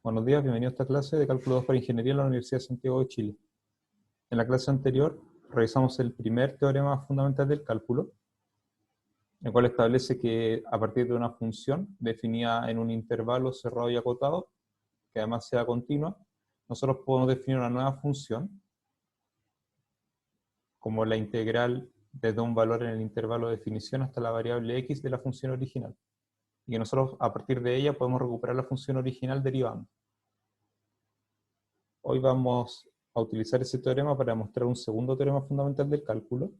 Buenos días, bienvenido a esta clase de Cálculo 2 para Ingeniería en la Universidad de Santiago de Chile. En la clase anterior revisamos el primer teorema fundamental del cálculo, el cual establece que a partir de una función definida en un intervalo cerrado y acotado, que además sea continua, nosotros podemos definir una nueva función, como la integral desde un valor en el intervalo de definición hasta la variable x de la función original. Y que nosotros a partir de ella podemos recuperar la función original derivando. Hoy vamos a utilizar ese teorema para demostrar un segundo teorema fundamental del cálculo,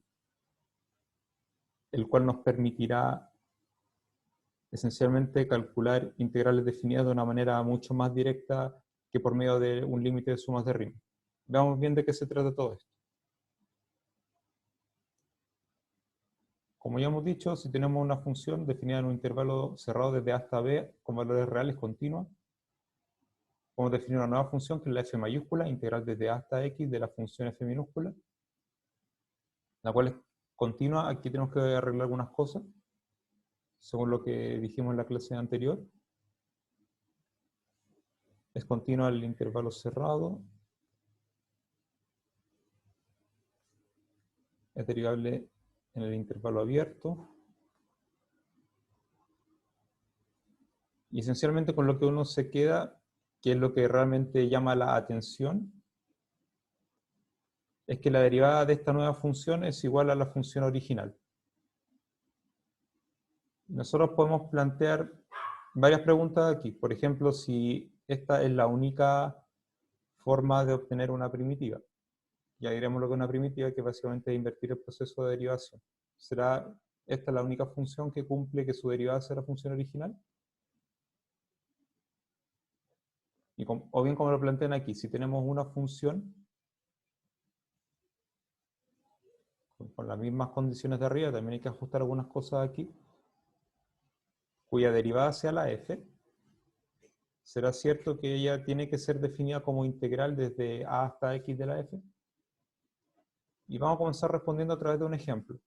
el cual nos permitirá esencialmente calcular integrales definidas de una manera mucho más directa que por medio de un límite de sumas de rima. Veamos bien de qué se trata todo esto. Como ya hemos dicho, si tenemos una función definida en un intervalo cerrado desde A hasta B con valores reales continuos, podemos definir una nueva función que es la f mayúscula, integral desde A hasta x de la función f minúscula, la cual es continua. Aquí tenemos que arreglar algunas cosas, según lo que dijimos en la clase anterior. Es continua el intervalo cerrado, es derivable en el intervalo abierto, y esencialmente con lo que uno se queda, que es lo que realmente llama la atención, es que la derivada de esta nueva función es igual a la función original. Nosotros podemos plantear varias preguntas aquí. Por ejemplo, si esta es la única forma de obtener una primitiva. Ya diremos lo que es una primitiva, que básicamente es invertir el proceso de derivación. ¿Será esta la única función que cumple que su derivada sea la función original? O bien como lo plantean aquí, si tenemos una función con las mismas condiciones de arriba, también hay que ajustar algunas cosas aquí, cuya derivada sea la f, ¿será cierto que ella tiene que ser definida como integral desde a hasta x de la f? Y vamos a comenzar respondiendo a través de un ejemplo,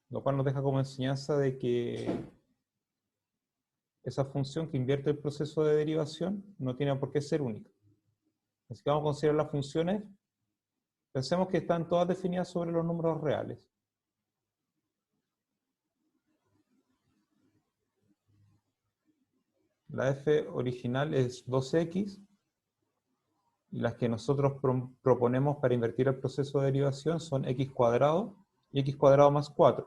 lo cual nos deja como enseñanza de que esa función que invierte el proceso de derivación no tiene por qué ser única. Así que vamos a considerar las funciones. Pensemos que están todas definidas sobre los números reales. La f original es 2x, y las que nosotros proponemos para invertir el proceso de derivación son x cuadrado y x cuadrado más 4.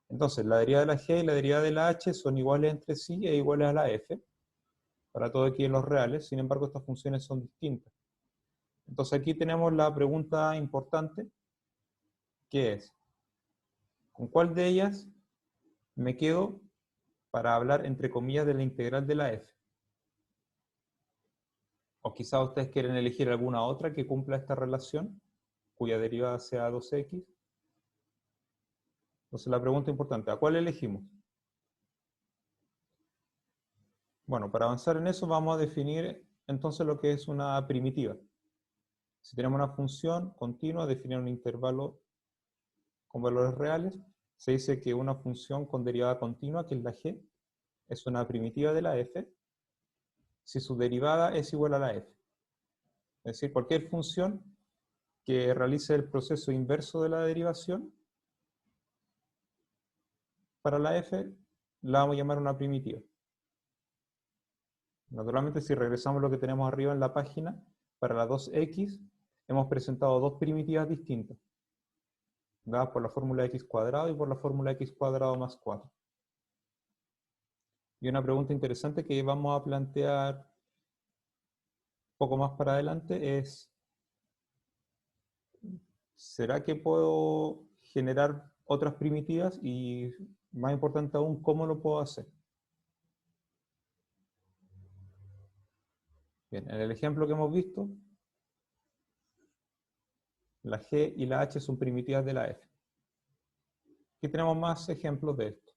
Entonces, la derivada de la g y la derivada de la h son iguales entre sí e iguales a la f, para todo x en los reales. Sin embargo, estas funciones son distintas. Entonces aquí tenemos la pregunta importante, que es, ¿con cuál de ellas me quedo para hablar, entre comillas, de la integral de la f? O quizás ustedes quieren elegir alguna otra que cumpla esta relación, cuya derivada sea 2x. Entonces la pregunta importante, ¿a cuál elegimos? Bueno, para avanzar en eso vamos a definir entonces lo que es una primitiva. Si tenemos una función continua, definir un intervalo con valores reales, se dice que una función con derivada continua, que es la g, es una primitiva de la f, si su derivada es igual a la f. Es decir, cualquier función que realice el proceso inverso de la derivación, para la f, la vamos a llamar una primitiva. Naturalmente, si regresamos a lo que tenemos arriba en la página, para la 2x, hemos presentado dos primitivas distintas, dadas por la fórmula x cuadrado y por la fórmula x cuadrado más 4. Y una pregunta interesante que vamos a plantear un poco más para adelante es, ¿será que puedo generar otras primitivas? Y más importante aún, ¿cómo lo puedo hacer? Bien, en el ejemplo que hemos visto, la g y la h son primitivas de la f. Aquí tenemos más ejemplos de esto.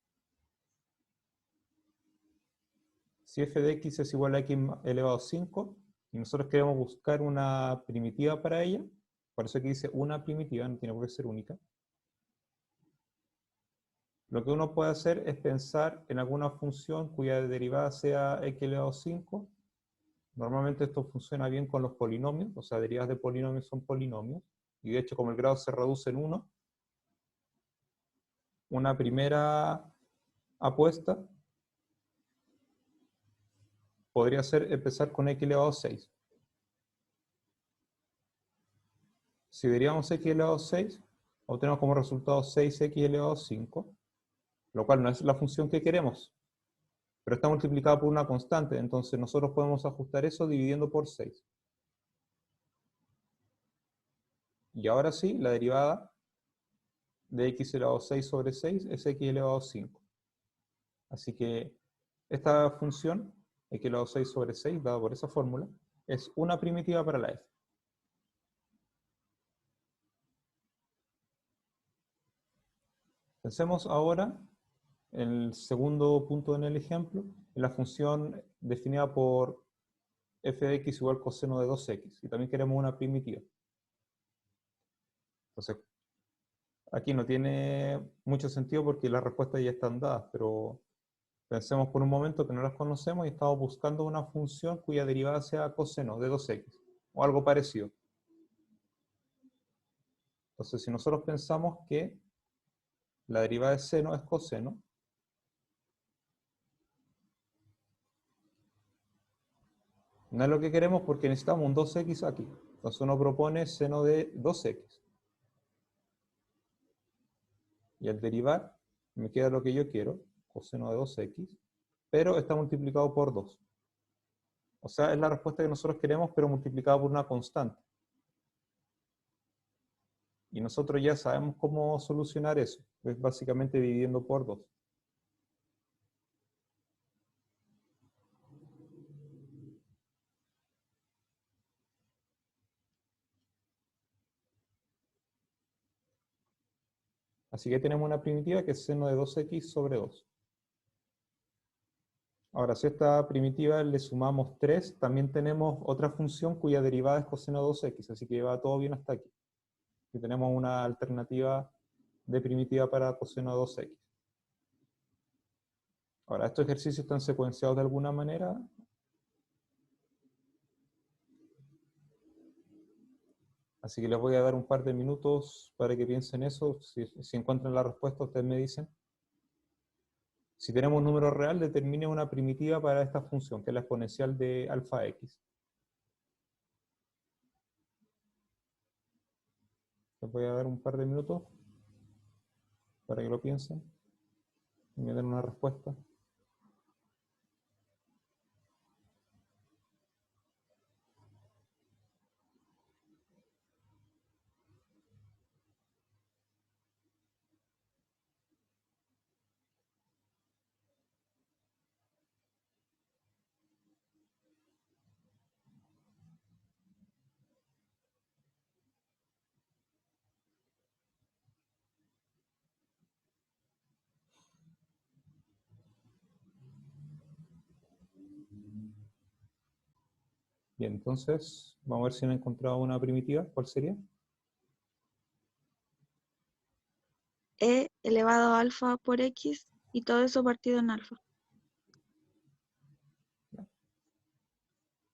Si f de x es igual a x elevado a 5, y nosotros queremos buscar una primitiva para ella, por eso aquí dice una primitiva, no tiene por qué ser única. Lo que uno puede hacer es pensar en alguna función cuya derivada sea x elevado a 5. Normalmente esto funciona bien con los polinomios, o sea, derivadas de polinomios son polinomios, y de hecho como el grado se reduce en 1, una primera apuesta podría ser empezar con x elevado a 6. Si derivamos x elevado a 6, obtenemos como resultado 6x elevado a 5, lo cual no es la función que queremos, pero está multiplicada por una constante, entonces nosotros podemos ajustar eso dividiendo por 6. Y ahora sí, la derivada de x elevado a 6 sobre 6 es x elevado a 5. Así que esta función, x elevado a 6 sobre 6, dada por esa fórmula, es una primitiva para la f. Pensemos ahora en el segundo punto en el ejemplo, en la función definida por f de x igual coseno de 2x, y también queremos una primitiva. Entonces, aquí no tiene mucho sentido porque las respuestas ya están dadas, pero pensemos por un momento que no las conocemos y estamos buscando una función cuya derivada sea coseno de 2x, o algo parecido. Entonces, si nosotros pensamos que la derivada de seno es coseno, no es lo que queremos porque necesitamos un 2x aquí. Entonces uno propone seno de 2x. Y al derivar, me queda lo que yo quiero, coseno de 2x, pero está multiplicado por 2. O sea, es la respuesta que nosotros queremos, pero multiplicada por una constante. Y nosotros ya sabemos cómo solucionar eso. Es básicamente dividiendo por 2. Así que tenemos una primitiva que es seno de 2x sobre 2. Ahora, si a esta primitiva le sumamos 3, también tenemos otra función cuya derivada es coseno de 2x, así que va todo bien hasta aquí. Y tenemos una alternativa de primitiva para coseno de 2x. Ahora, estos ejercicios están secuenciados de alguna manera. Así que les voy a dar un par de minutos para que piensen eso. Si encuentran la respuesta, ustedes me dicen. Si tenemos un número real, determine una primitiva para esta función, que es la exponencial de alfa x. Les voy a dar un par de minutos para que lo piensen y me den una respuesta. Bien, entonces, vamos a ver si han encontrado una primitiva. ¿Cuál sería? E elevado a alfa por x y todo eso partido en alfa.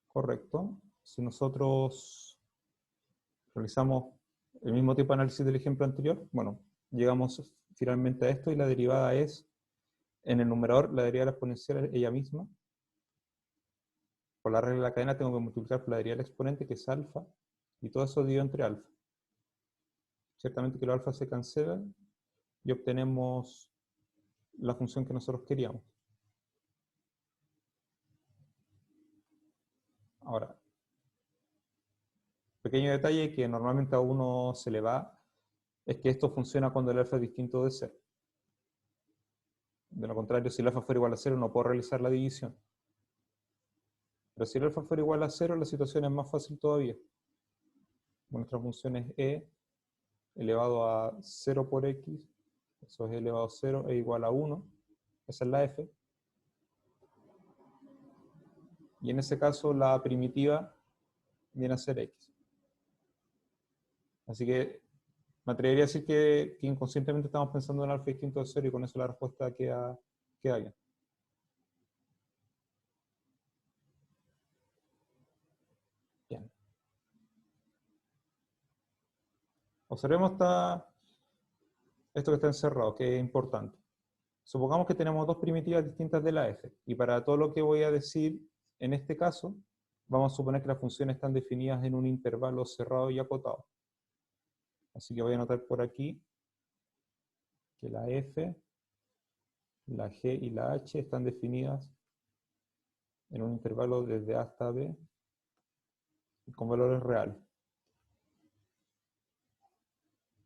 Correcto. Si nosotros realizamos el mismo tipo de análisis del ejemplo anterior, bueno, llegamos finalmente a esto y la derivada es, en el numerador, la derivada de la exponencial es ella misma. Por la regla de la cadena tengo que multiplicar por la derivada del exponente, que es alfa, y todo eso dividido entre alfa. Ciertamente que los alfa se cancelan y obtenemos la función que nosotros queríamos. Ahora, pequeño detalle que normalmente a uno se le va, es que esto funciona cuando el alfa es distinto de 0. De lo contrario, si el alfa fuera igual a 0, no puedo realizar la división. Pero si el alfa fuera igual a 0, la situación es más fácil todavía. Nuestra función es e elevado a 0 por x, eso es elevado a 0, es igual a 1. Esa es la f. Y en ese caso la primitiva viene a ser x. Así que Me atrevería a decir que inconscientemente estamos pensando en alfa distinto de 0 y con eso la respuesta queda bien. Bien. Observemos esto que está encerrado, que es importante. Supongamos que tenemos dos primitivas distintas de la f, y para todo lo que voy a decir en este caso, vamos a suponer que las funciones están definidas en un intervalo cerrado y acotado. Así que voy a anotar por aquí que la f, la g y la h están definidas en un intervalo desde a hasta b con valores reales.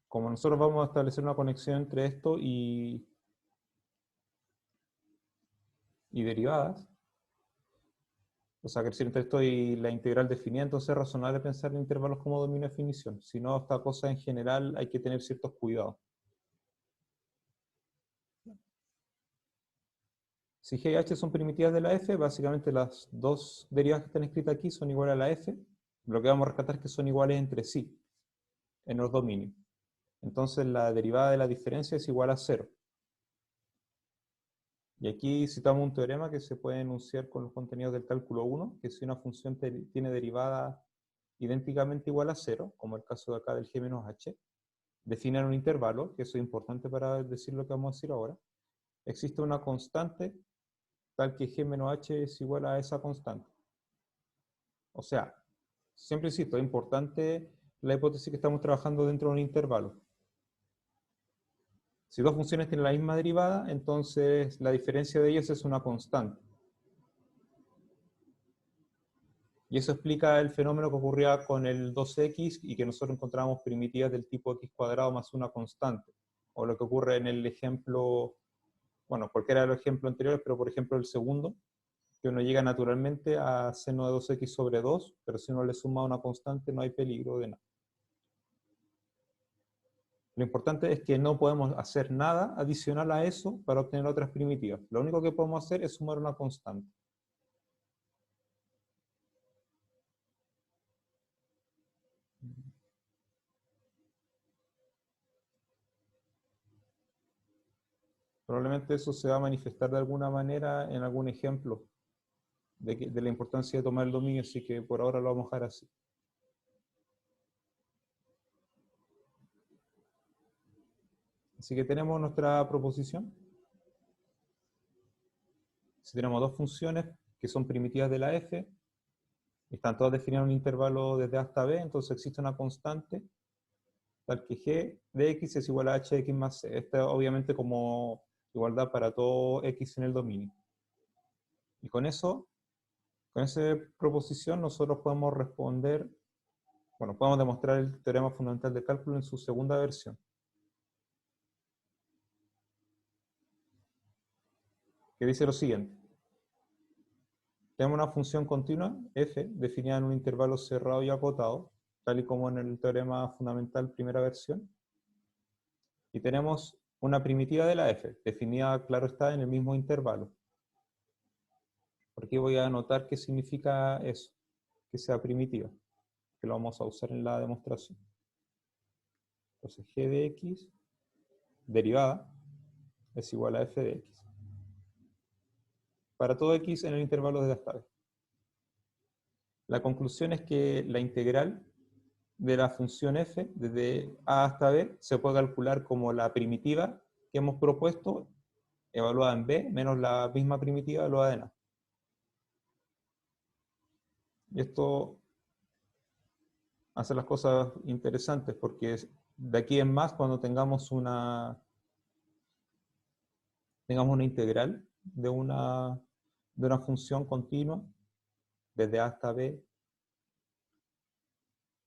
Como nosotros vamos a establecer una conexión entre esto y derivadas, o sea, que si entre esto y la integral definida, entonces es razonable pensar en intervalos como dominio de definición. Si no, esta cosa en general hay que tener ciertos cuidados. Si g y h son primitivas de la f, básicamente las dos derivadas que están escritas aquí son iguales a la f. Lo que vamos a rescatar es que son iguales entre sí, en los dominios. Entonces la derivada de la diferencia es igual a 0. Y aquí citamos un teorema que se puede enunciar con los contenidos del cálculo 1, que si una función tiene derivada idénticamente igual a 0, como el caso de acá del g menos h, definen un intervalo, que eso es importante para decir lo que vamos a decir ahora, existe una constante tal que g menos h es igual a esa constante. O sea, siempre insisto, es importante la hipótesis que estamos trabajando dentro de un intervalo. Si dos funciones tienen la misma derivada, entonces la diferencia de ellas es una constante. Y eso explica el fenómeno que ocurría con el 2x y que nosotros encontramos primitivas del tipo x cuadrado más una constante. O lo que ocurre en el ejemplo, bueno, cualquiera de los ejemplos anteriores, pero por ejemplo el segundo, que uno llega naturalmente a seno de 2x sobre 2, pero si uno le suma una constante no hay peligro de nada. Lo importante es que no podemos hacer nada adicional a eso para obtener otras primitivas. Lo único que podemos hacer es sumar una constante. Probablemente eso se va a manifestar de alguna manera en algún ejemplo de la importancia de tomar el dominio, así que por ahora lo vamos a dejar así. Así que tenemos nuestra proposición. Si tenemos dos funciones que son primitivas de la f, están todas definidas en un intervalo desde a hasta b, entonces existe una constante tal que g de x es igual a h de x más c. Esta obviamente como igualdad para todo x en el dominio. Y con eso, con esa proposición, nosotros podemos responder, bueno, podemos demostrar el teorema fundamental de cálculo en su segunda versión, que dice lo siguiente. Tenemos una función continua, f, definida en un intervalo cerrado y acotado, tal y como en el teorema fundamental primera versión. Y tenemos una primitiva de la f, definida, claro está, en el mismo intervalo. Por aquí voy a anotar qué significa eso, que sea primitiva, que lo vamos a usar en la demostración. Entonces g de x, derivada, es igual a f de x. Para todo x en el intervalo desde hasta b. La conclusión es que la integral de la función f desde a hasta b se puede calcular como la primitiva que hemos propuesto evaluada en b menos la misma primitiva evaluada en a. Y esto hace las cosas interesantes porque de aquí en más, cuando tengamos una integral de una función continua desde a hasta b,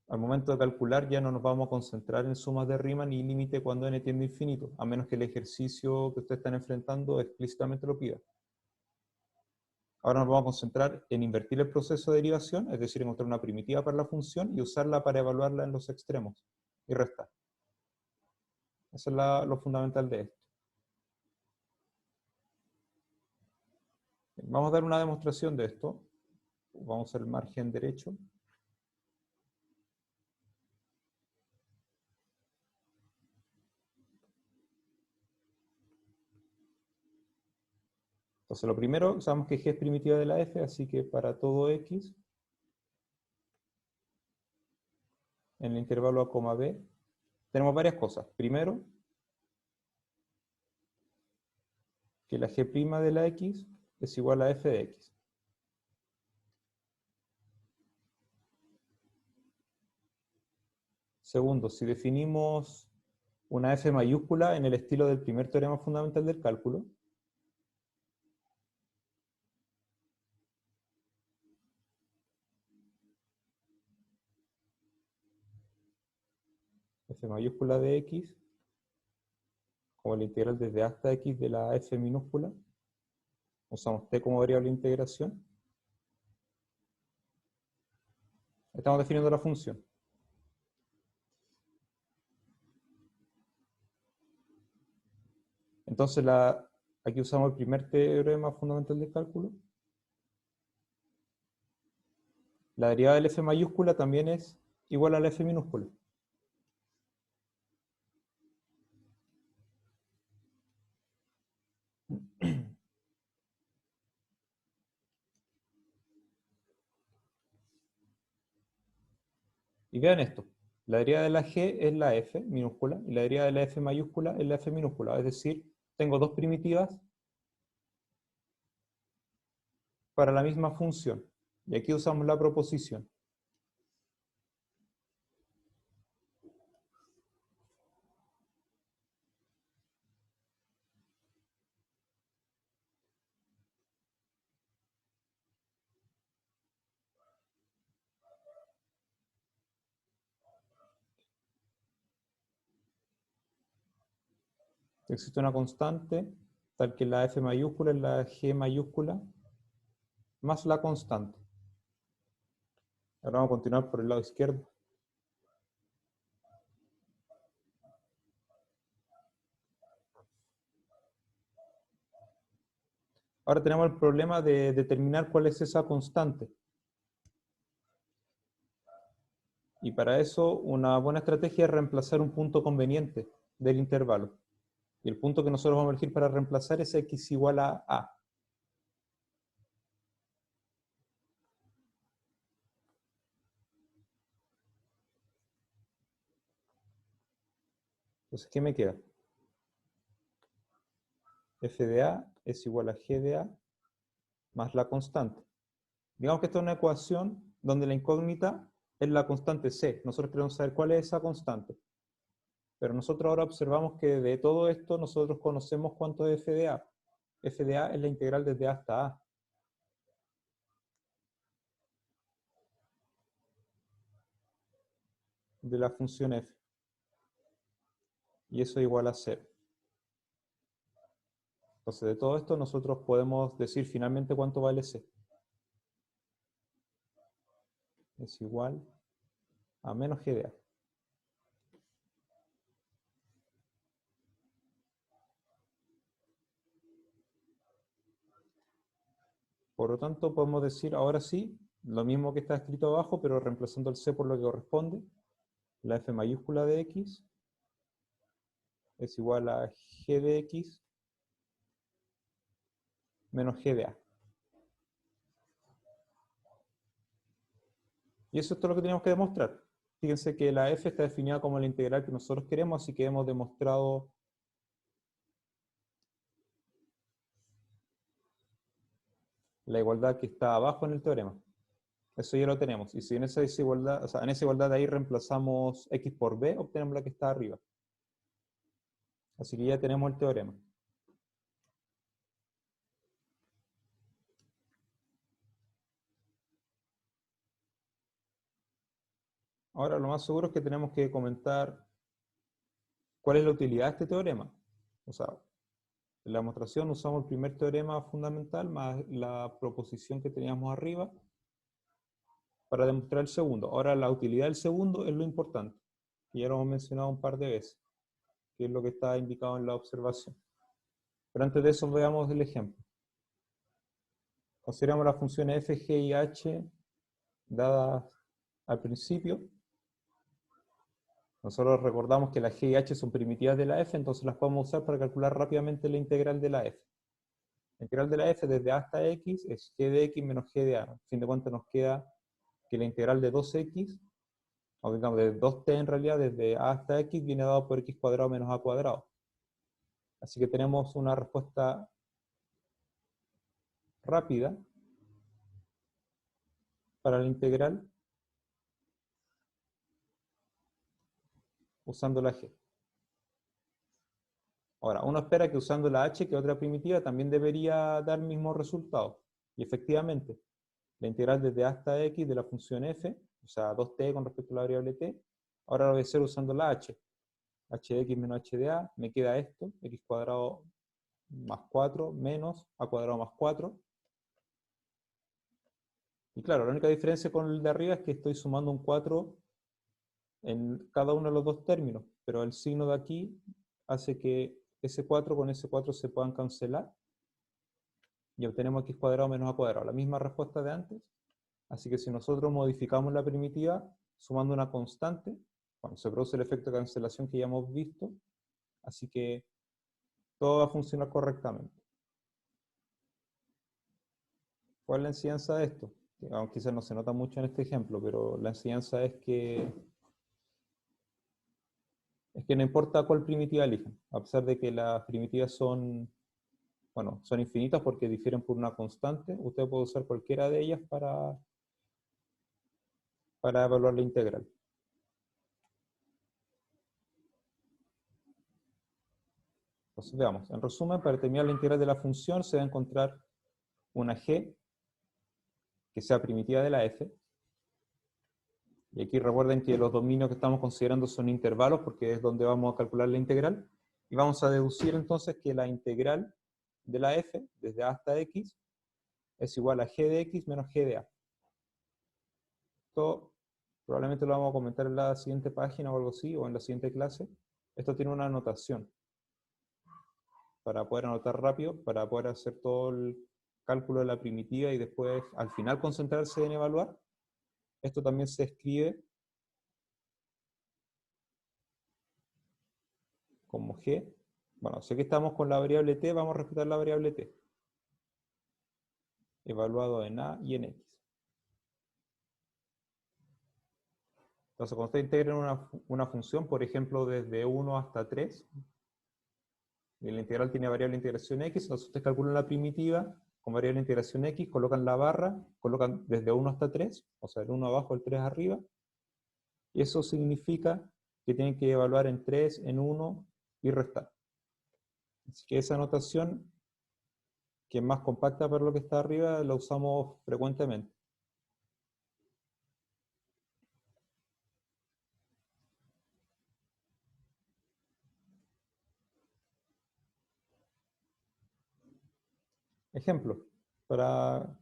al momento de calcular ya no nos vamos a concentrar en sumas de Riemann ni límite cuando n tiende a infinito, a menos que el ejercicio que ustedes están enfrentando explícitamente lo pida. Ahora nos vamos a concentrar en invertir el proceso de derivación, es decir, encontrar una primitiva para la función y usarla para evaluarla en los extremos y restar. Eso es lo fundamental de esto. Vamos a dar una demostración de esto. Vamos al margen derecho. Entonces lo primero, sabemos que G es primitiva de la F, así que para todo X, en el intervalo A, B, tenemos varias cosas. Primero, que la G' de la X es igual a F de X. Segundo, si definimos una F mayúscula en el estilo del primer teorema fundamental del cálculo, F mayúscula de X, como la integral desde A hasta X de la F minúscula, usamos T como variable de integración, estamos definiendo la función. Entonces aquí usamos el primer teorema fundamental del cálculo. La derivada del F mayúscula también es igual a la F minúscula. Y vean esto, la derivada de la G es la F minúscula y la derivada de la F mayúscula es la F minúscula, es decir, tengo dos primitivas para la misma función. Y aquí usamos la proposición. Existe una constante tal que la F mayúscula es la G mayúscula más la constante. Ahora vamos a continuar por el lado izquierdo. Ahora tenemos el problema de determinar cuál es esa constante. Y para eso una buena estrategia es reemplazar un punto conveniente del intervalo. Y el punto que nosotros vamos a elegir para reemplazar es x igual a a. Entonces, ¿qué me queda? F de a es igual a g de a más la constante. Digamos que esta es una ecuación donde la incógnita es la constante c. Nosotros queremos saber cuál es esa constante. Pero nosotros ahora observamos que de todo esto nosotros conocemos cuánto es f de a. F de a es la integral desde a hasta a. De la función f. Y eso es igual a 0. Entonces de todo esto nosotros podemos decir finalmente cuánto vale c. Es igual a menos g de a. Por lo tanto podemos decir ahora sí, lo mismo que está escrito abajo, pero reemplazando el c por lo que corresponde. La f mayúscula de x es igual a g de x menos g de a. Y eso es todo lo que tenemos que demostrar. Fíjense que la f está definida como la integral que nosotros queremos, así que hemos demostrado la igualdad que está abajo en el teorema. Eso ya lo tenemos. Y si en esa desigualdad, o sea, en esa igualdad de ahí reemplazamos x por b, obtenemos la que está arriba. Así que ya tenemos el teorema. Ahora lo más seguro es que tenemos que comentar cuál es la utilidad de este teorema. O sea, en la demostración usamos el primer teorema fundamental más la proposición que teníamos arriba para demostrar el segundo. Ahora la utilidad del segundo es lo importante, que ya lo hemos mencionado un par de veces, que es lo que está indicado en la observación. Pero antes de eso veamos el ejemplo. Consideramos las funciones f, g y h dadas al principio. Nosotros recordamos que la g y h son primitivas de la f, entonces las podemos usar para calcular rápidamente la integral de la f. La integral de la f desde a hasta x es g de x menos g de a. A fin de cuentas nos queda que la integral de 2x, o digamos de 2t en realidad, desde a hasta x, viene dado por x cuadrado menos a cuadrado. Así que tenemos una respuesta rápida para la integral usando la g. Ahora, uno espera que usando la h, que es otra primitiva, también debería dar el mismo resultado. Y efectivamente, la integral desde a hasta x de la función f, o sea, 2t con respecto a la variable t, ahora lo voy a hacer usando la h. h de x menos h de a, me queda esto, x cuadrado más 4 menos a cuadrado más 4. Y claro, la única diferencia con el de arriba es que estoy sumando un 4 en cada uno de los dos términos, pero el signo de aquí hace que ese 4 con ese 4 se puedan cancelar y obtenemos x cuadrado menos a cuadrado, la misma respuesta de antes. Así que si nosotros modificamos la primitiva sumando una constante, bueno, se produce el efecto de cancelación que ya hemos visto, así que todo va a funcionar correctamente. ¿Cuál es la enseñanza de esto? Aunque quizás no se nota mucho en este ejemplo, pero la enseñanza es que no importa cuál primitiva elijan, a pesar de que las primitivas son, bueno, son infinitas porque difieren por una constante, usted puede usar cualquiera de ellas para evaluar la integral. Entonces veamos, en resumen, para determinar la integral de la función se va a encontrar una g que sea primitiva de la f, y aquí recuerden que los dominios que estamos considerando son intervalos porque es donde vamos a calcular la integral, y vamos a deducir entonces que la integral de la f desde a hasta x es igual a g de x menos g de a. Esto probablemente lo vamos a comentar en la siguiente página o algo así, o en la siguiente clase. Esto tiene una anotación para poder anotar rápido, para poder hacer todo el cálculo de la primitiva y después al final concentrarse en evaluar. Esto también se escribe como g. Bueno, sé que estamos con la variable t, vamos a respetar la variable t, evaluado en a y en x. Entonces, cuando usted integre una función, por ejemplo, desde 1 hasta 3, y la integral tiene variable de integración x, entonces ustedes calculan la primitiva con variable de integración x, colocan la barra, colocan desde 1 hasta 3, o sea, el 1 abajo, el 3 arriba, y eso significa que tienen que evaluar en 3, en 1 y restar. Así que esa notación, que es más compacta para lo que está arriba, la usamos frecuentemente. Ejemplo, para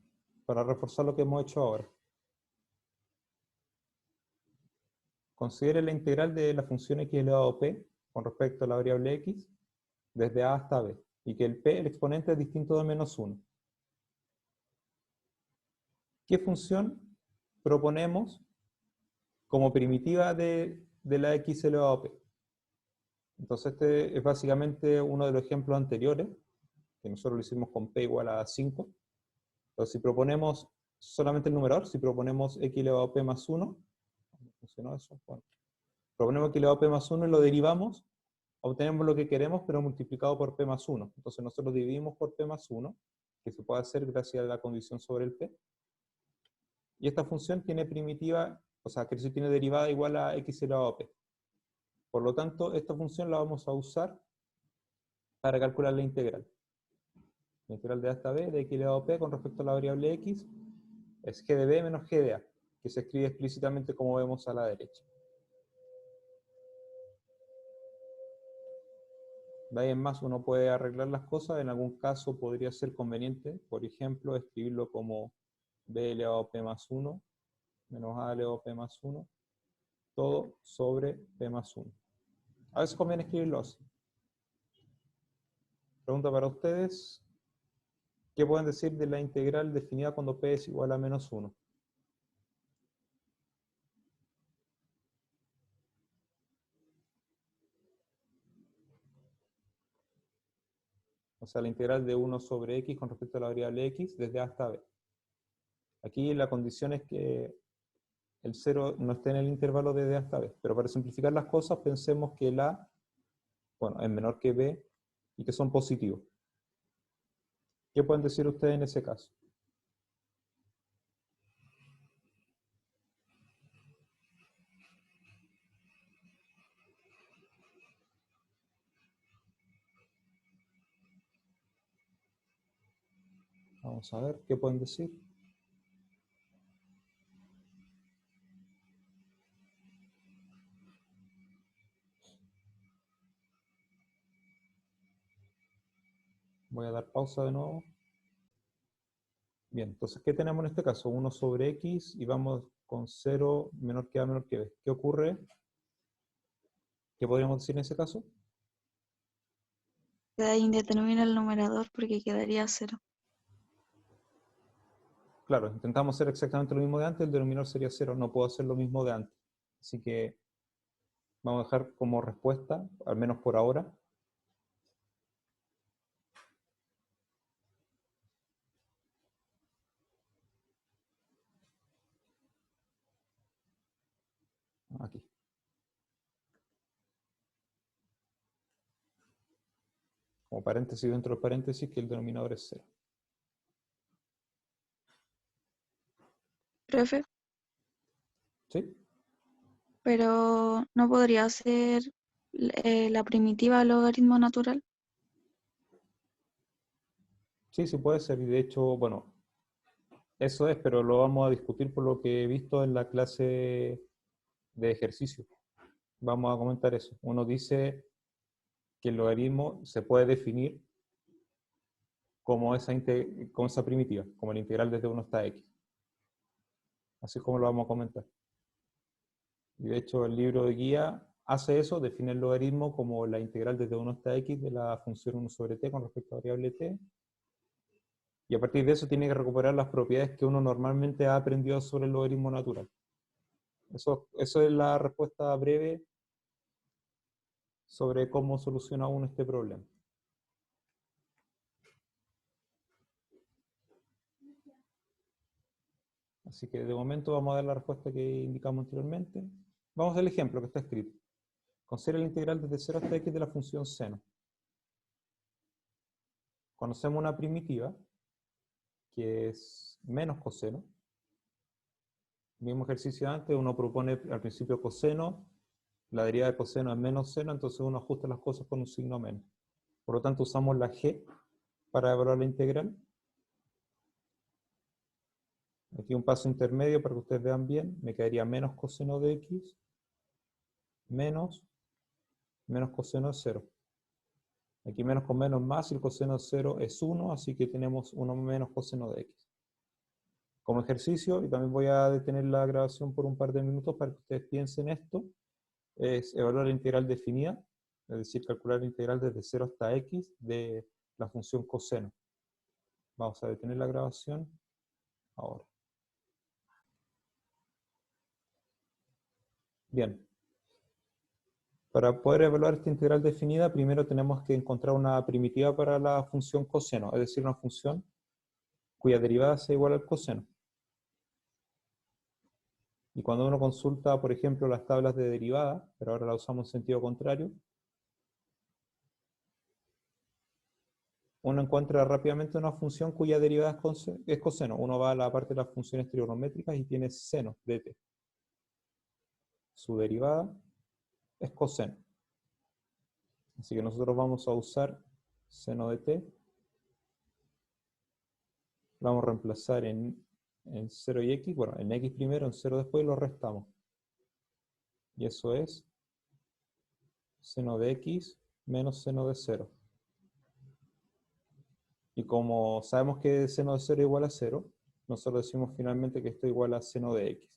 reforzar lo que hemos hecho ahora. Considere la integral de la función x elevado a p con respecto a la variable x desde a hasta b, y que el p, el exponente, es distinto de menos 1. ¿Qué función proponemos como primitiva de la x elevado a p? Entonces este es básicamente uno de los ejemplos anteriores, que nosotros lo hicimos con p igual a 5. Entonces si proponemos solamente el numerador, si proponemos x elevado a p más 1, ¿cómo funcionó eso? Bueno, proponemos x elevado a p más 1 y lo derivamos, obtenemos lo que queremos, pero multiplicado por p más 1. Entonces nosotros dividimos por p más 1, que se puede hacer gracias a la condición sobre el p. Y esta función tiene primitiva, o sea, que tiene derivada igual a x elevado a p. Por lo tanto, esta función la vamos a usar para calcular la integral. La integral de a hasta b de x elevado a p con respecto a la variable x es g de b menos g de a, que se escribe explícitamente como vemos a la derecha. De ahí en más uno puede arreglar las cosas, en algún caso podría ser conveniente, por ejemplo, escribirlo como b elevado a p más 1 menos a elevado a p más 1, todo sobre p más 1. A veces conviene escribirlo así. Pregunta para ustedes, ¿qué pueden decir de la integral definida cuando p es igual a menos 1? O sea, la integral de 1 sobre x con respecto a la variable x desde a hasta b. Aquí la condición es que el 0 no esté en el intervalo de d hasta b. Pero para simplificar las cosas, pensemos que el a, bueno, es menor que b y que son positivos. ¿Qué pueden decir ustedes en ese caso? Vamos a ver, ¿qué pueden decir? Voy a dar pausa de nuevo. Bien, entonces, ¿qué tenemos en este caso? 1 sobre x y vamos con 0 menor que a menor que b. ¿Qué ocurre? ¿Qué podríamos decir en ese caso? Queda indeterminado el numerador porque quedaría 0. Claro, intentamos hacer exactamente lo mismo de antes, el denominador sería 0, no puedo hacer lo mismo de antes. Así que vamos a dejar como respuesta, al menos por ahora, aquí. Como paréntesis dentro del paréntesis, que el denominador es 0. Profe, ¿Sí? pero no podría ser la primitiva logaritmo natural. Sí, sí puede ser. Y de hecho, bueno, eso es, pero lo vamos a discutir por lo que he visto en la clase de ejercicio. Vamos a comentar eso. Uno dice que el logaritmo se puede definir como esa primitiva, como la integral desde 1 hasta x. Así como lo vamos a comentar. Y de hecho el libro de guía hace eso, define el logaritmo como la integral desde 1 hasta x de la función 1 sobre t con respecto a la variable t. Y a partir de eso tiene que recuperar las propiedades que uno normalmente ha aprendido sobre el logaritmo natural. Eso es la respuesta breve sobre cómo soluciona uno este problema. Así que de momento vamos a dar la respuesta que indicamos anteriormente. Vamos al ejemplo que está escrito. Considera la integral desde 0 hasta x de la función seno. Conocemos una primitiva, que es menos coseno. Mismo ejercicio de antes, uno propone al principio coseno, la derivada de coseno es menos seno, entonces uno ajusta las cosas con un signo menos. Por lo tanto, usamos la g para evaluar la integral. Aquí un paso intermedio para que ustedes vean bien. Me quedaría menos coseno de x menos coseno de 0. Aquí menos con menos más, y el coseno de 0 es 1, así que tenemos 1 menos coseno de x. Como ejercicio, y también voy a detener la grabación por un par de minutos para que ustedes piensen esto, es evaluar la integral definida, es decir, calcular la integral desde 0 hasta x de la función coseno. Vamos a detener la grabación ahora. Bien. Para poder evaluar esta integral definida, primero tenemos que encontrar una primitiva para la función coseno, es decir, una función cuya derivada sea igual al coseno. Y cuando uno consulta, por ejemplo, las tablas de derivada, pero ahora la usamos en sentido contrario, uno encuentra rápidamente una función cuya derivada es coseno. Uno va a la parte de las funciones trigonométricas y tiene seno de t. Su derivada es coseno. Así que nosotros vamos a usar seno de t. Lo vamos a reemplazar en 0 y x. Bueno, en x primero, en 0 después, y lo restamos. Y eso es seno de x menos seno de 0. Y como sabemos que seno de 0 es igual a 0, nosotros decimos finalmente que esto es igual a seno de x.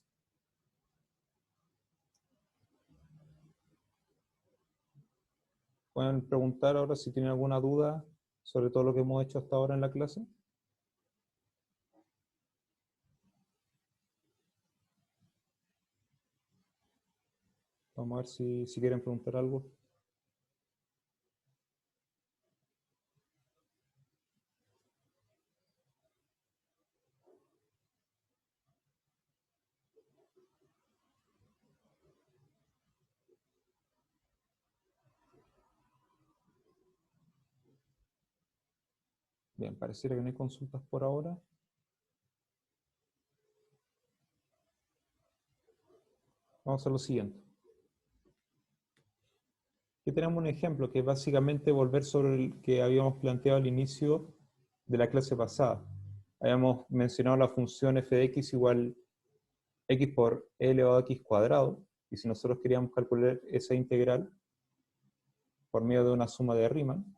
Pueden preguntar ahora si tienen alguna duda sobre todo lo que hemos hecho hasta ahora en la clase. Vamos a ver si quieren preguntar algo. Bien, pareciera que no hay consultas por ahora. Vamos a lo siguiente. Aquí tenemos un ejemplo que es básicamente volver sobre el que habíamos planteado al inicio de la clase pasada. Habíamos mencionado la función f de x igual x por e elevado a x cuadrado, y si nosotros queríamos calcular esa integral por medio de una suma de Riemann,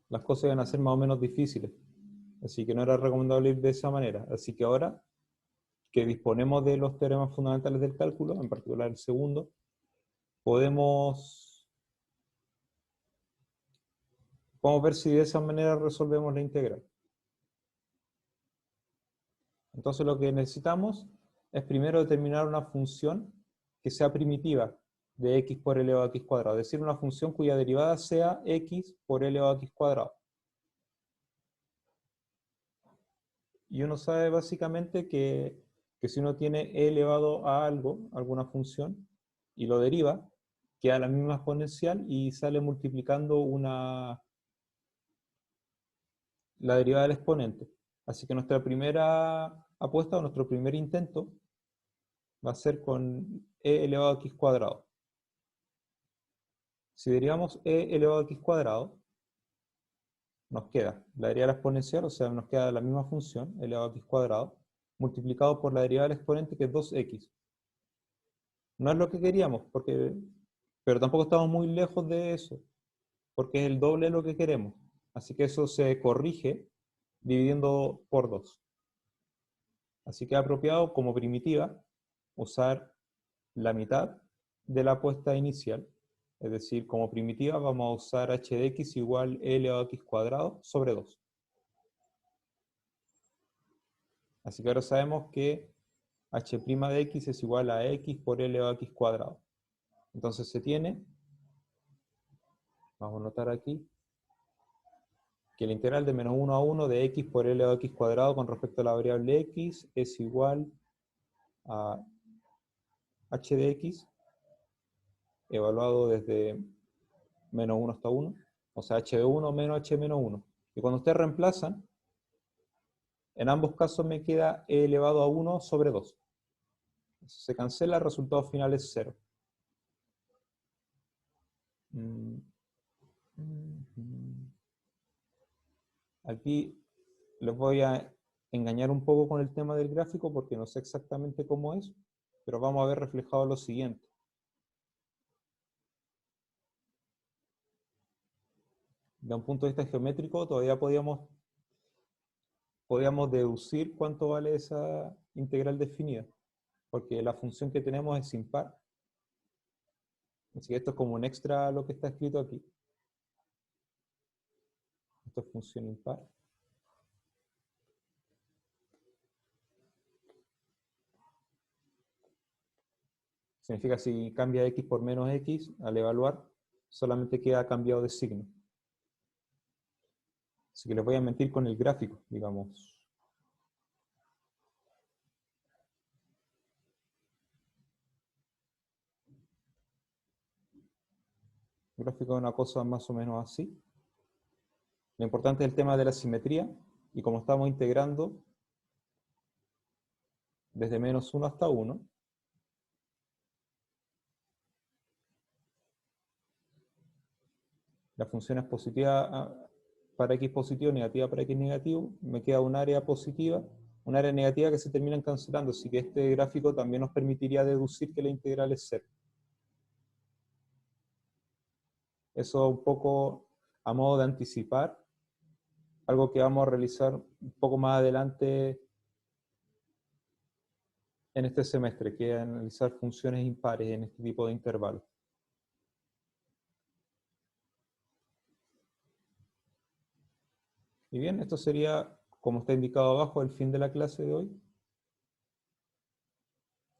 las cosas iban a ser más o menos difíciles. Así que no era recomendable ir de esa manera. Así que ahora que disponemos de los teoremas fundamentales del cálculo, en particular el segundo, podemos ver si de esa manera resolvemos la integral. Entonces lo que necesitamos es primero determinar una función que sea primitiva de x por e elevado a x cuadrado, es decir, una función cuya derivada sea x por e elevado a x cuadrado. Y uno sabe básicamente que si uno tiene e elevado a algo, alguna función, y lo deriva, queda la misma exponencial y sale multiplicando la derivada del exponente. Así que nuestra primera apuesta o nuestro primer intento va a ser con e elevado a x cuadrado. Si derivamos e elevado a x cuadrado, nos queda la derivada exponencial, o sea, nos queda la misma función, e elevado a x cuadrado, multiplicado por la derivada del exponente, que es 2x. No es lo que queríamos, pero tampoco estamos muy lejos de eso, porque es el doble de lo que queremos. Así que eso se corrige dividiendo por 2. Así que es apropiado, como primitiva, usar la mitad de la apuesta inicial. Es decir, como primitiva vamos a usar h de x igual e elevado a x cuadrado sobre 2. Así que ahora sabemos que h' de x es igual a x por e elevado a x cuadrado. Entonces se tiene, vamos a notar aquí, que la integral de menos 1 a 1 de x por e elevado a x cuadrado con respecto a la variable x es igual a h de x evaluado desde menos 1 hasta 1, o sea, h de 1 menos h menos 1. Y cuando ustedes reemplazan, en ambos casos me queda e elevado a 1 sobre 2. Se cancela, el resultado final es 0. Aquí les voy a engañar un poco con el tema del gráfico porque no sé exactamente cómo es, pero vamos a ver reflejado lo siguiente. De un punto de vista geométrico todavía podíamos deducir cuánto vale esa integral definida, porque la función que tenemos es impar. Así que esto es como un extra a lo que está escrito aquí. Esto es función impar. Significa si cambia x por menos x, al evaluar, solamente queda cambiado de signo. Así que les voy a mentir con el gráfico, digamos. El gráfico es una cosa más o menos así. Lo importante es el tema de la simetría, y como estamos integrando desde menos 1 hasta 1, la función es positiva para x positivo, negativa para x negativo, me queda un área positiva, un área negativa que se terminan cancelando, así que este gráfico también nos permitiría deducir que la integral es 0. Eso un poco a modo de anticipar algo que vamos a realizar un poco más adelante en este semestre, que es analizar funciones impares en este tipo de intervalos. Y bien, esto sería, como está indicado abajo, el fin de la clase de hoy.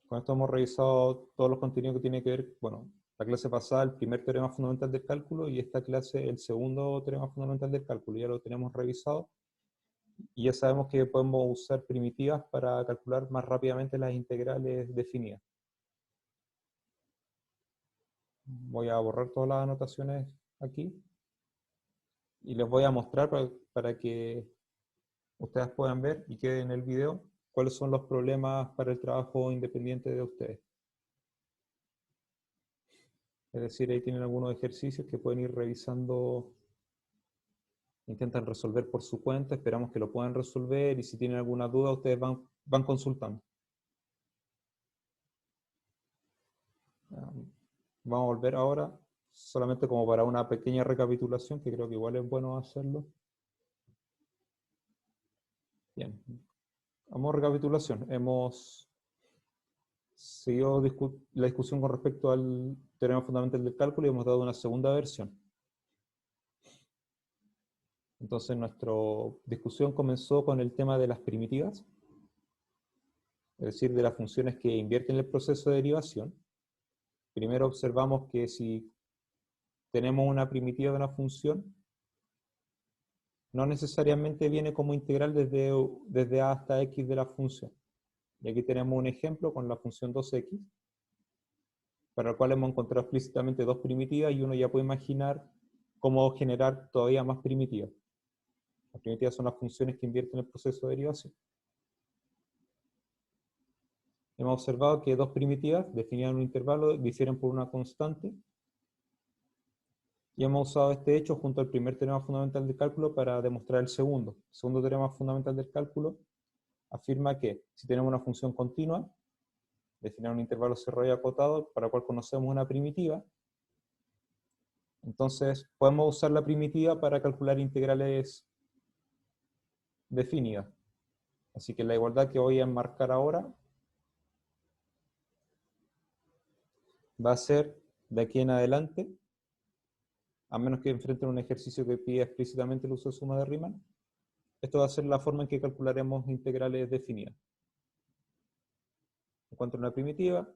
Con esto hemos revisado todos los contenidos que tienen que ver, bueno, la clase pasada, el primer teorema fundamental del cálculo, y esta clase, el segundo teorema fundamental del cálculo. Ya lo tenemos revisado, y ya sabemos que podemos usar primitivas para calcular más rápidamente las integrales definidas. Voy a borrar todas las anotaciones aquí. Y les voy a mostrar para que ustedes puedan ver y quede en el video cuáles son los problemas para el trabajo independiente de ustedes. Es decir, ahí tienen algunos ejercicios que pueden ir revisando, intentan resolver por su cuenta, esperamos que lo puedan resolver y si tienen alguna duda ustedes van consultando. Vamos a volver ahora, solamente como para una pequeña recapitulación, que creo que igual es bueno hacerlo. Bien, vamos a recapitulación. Hemos seguido la discusión con respecto al teorema fundamental del cálculo y hemos dado una segunda versión. Entonces nuestra discusión comenzó con el tema de las primitivas, es decir, de las funciones que invierten el proceso de derivación. Primero observamos que si tenemos una primitiva de una función, no necesariamente viene como integral desde a hasta x de la función. Y aquí tenemos un ejemplo con la función 2x, para el cual hemos encontrado explícitamente dos primitivas y uno ya puede imaginar cómo generar todavía más primitivas. Las primitivas son las funciones que invierten el proceso de derivación. Hemos observado que dos primitivas definidas en un intervalo difieren por una constante y hemos usado este hecho junto al primer teorema fundamental del cálculo para demostrar el segundo. El segundo teorema fundamental del cálculo afirma que si tenemos una función continua, definida en un intervalo cerrado y acotado, para el cual conocemos una primitiva, entonces podemos usar la primitiva para calcular integrales definidas. Así que la igualdad que voy a enmarcar ahora va a ser de aquí en adelante, a menos que enfrenten un ejercicio que pida explícitamente el uso de suma de Riemann, esto va a ser la forma en que calcularemos integrales definidas. Encuentran una primitiva,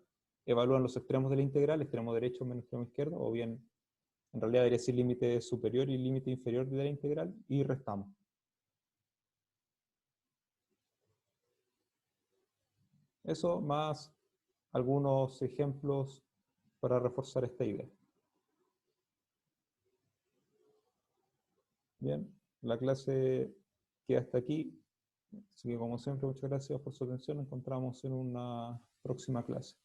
evalúan los extremos de la integral, extremo derecho menos extremo izquierdo, o bien, en realidad debería ser límite superior y límite inferior de la integral, y restamos. Eso más algunos ejemplos para reforzar esta idea. Bien, la clase queda hasta aquí. Así que como siempre, muchas gracias por su atención. Nos encontramos en una próxima clase.